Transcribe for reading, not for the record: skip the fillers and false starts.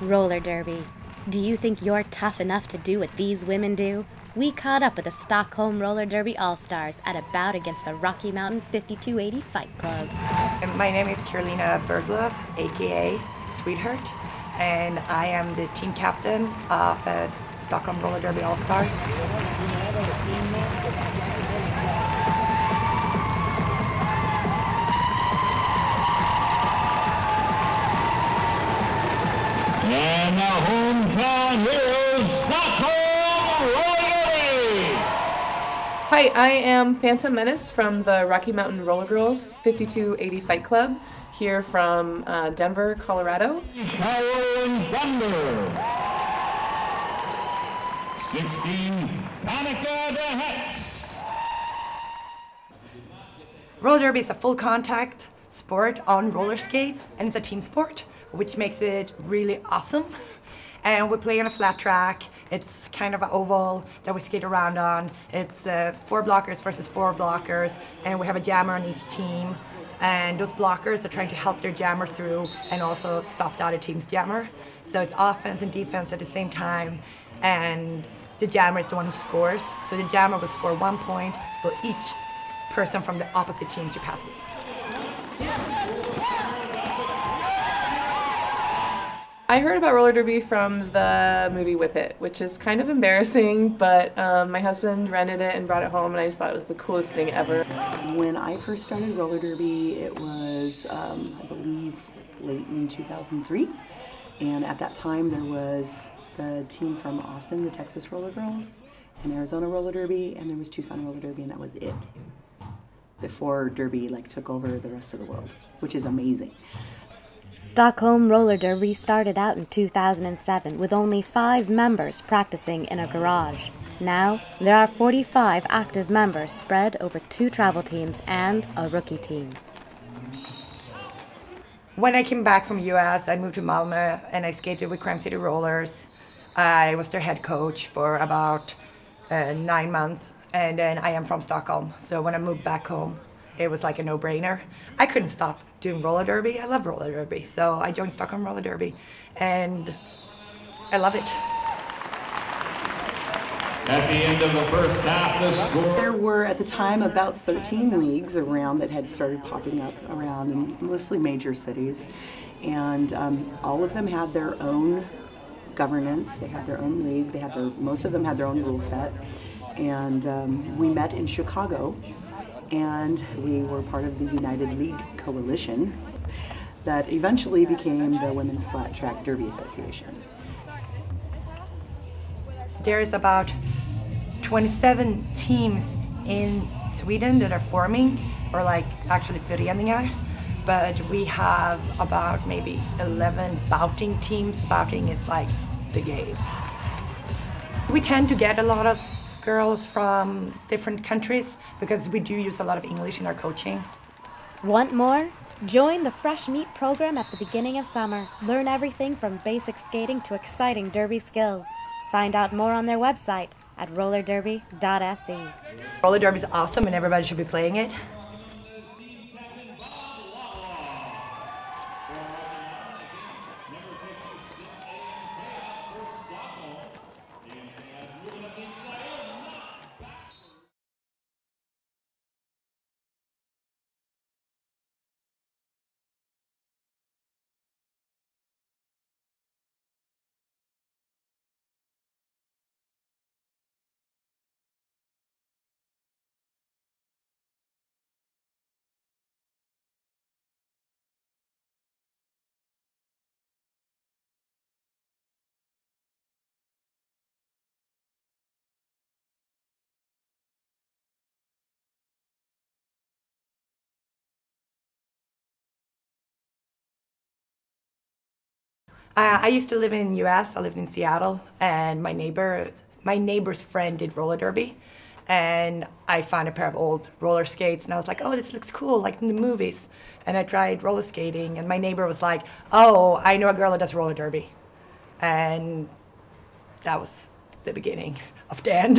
Roller derby. Do you think you're tough enough to do what these women do? We caught up with the Stockholm Roller Derby All-Stars at a bout against the Rocky Mountain 5280 Fight Club. My name is Carolina Berglöf, aka Swede Hurt, and I am the team captain of Stockholm Roller Derby All-Stars. And the hometown heroes, Stockholm Roller Derby! Hi, I am Phantom Menace from the Rocky Mountain Roller Girls 5280 Fight Club, here from Denver, Colorado. Power and Thunder! 16, Panica de Hetz! Roller derby is a full contact sport on roller skates, and it's a team sport, which makes it really awesome. And we play on a flat track. It's kind of an oval that we skate around on. It's 4 blockers versus 4 blockers, and we have a jammer on each team. And those blockers are trying to help their jammer through and also stop the other team's jammer. So it's offense and defense at the same time, and the jammer is the one who scores. So the jammer will score 1 point for each person from the opposite team she passes. I heard about roller derby from the movie Whip It, which is kind of embarrassing, but my husband rented it and brought it home, and I just thought it was the coolest thing ever. When I first started roller derby, it was, I believe, late in 2003, and at that time there was the team from Austin, the Texas Roller Girls, and Arizona Roller Derby, and there was Tucson Roller Derby, and that was it. Before derby took over the rest of the world, which is amazing. Stockholm Roller Derby started out in 2007 with only 5 members practicing in a garage. Now, there are 45 active members spread over 2 travel teams and a rookie team. When I came back from US, I moved to Malmö and I skated with Crime City Rollers. I was their head coach for about 9 months, and then I am from Stockholm. So when I moved back home, it was like a no-brainer. I couldn't stop doing roller derby. I love roller derby. So I joined Stockholm Roller Derby, and I love it. At the end of the first half, the score... There were, at the time, about 13 leagues around that had started popping up around in mostly major cities. And all of them had their own governance. They had their own league. Most of them had their own rule set. And we met in Chicago, and we were part of the United League Coalition that eventually became the Women's Flat Track Derby Association. There's about 27 teams in Sweden that are forming, or actually föreningar, but we have about maybe 11 bouting teams. Bouting is like the game. We tend to get a lot of girls from different countries because we do use a lot of English in our coaching. Want more? Join the Fresh Meat program at the beginning of summer. Learn everything from basic skating to exciting derby skills. Find out more on their website at rollerderby.se. Roller derby is awesome and everybody should be playing it. I used to live in the US. I lived in Seattle, and my neighbor's friend did roller derby, and I found a pair of old roller skates, and I was like, oh, this looks cool, like in the movies. And I tried roller skating, and my neighbor was like, oh, I know a girl that does roller derby. And that was the beginning of the end.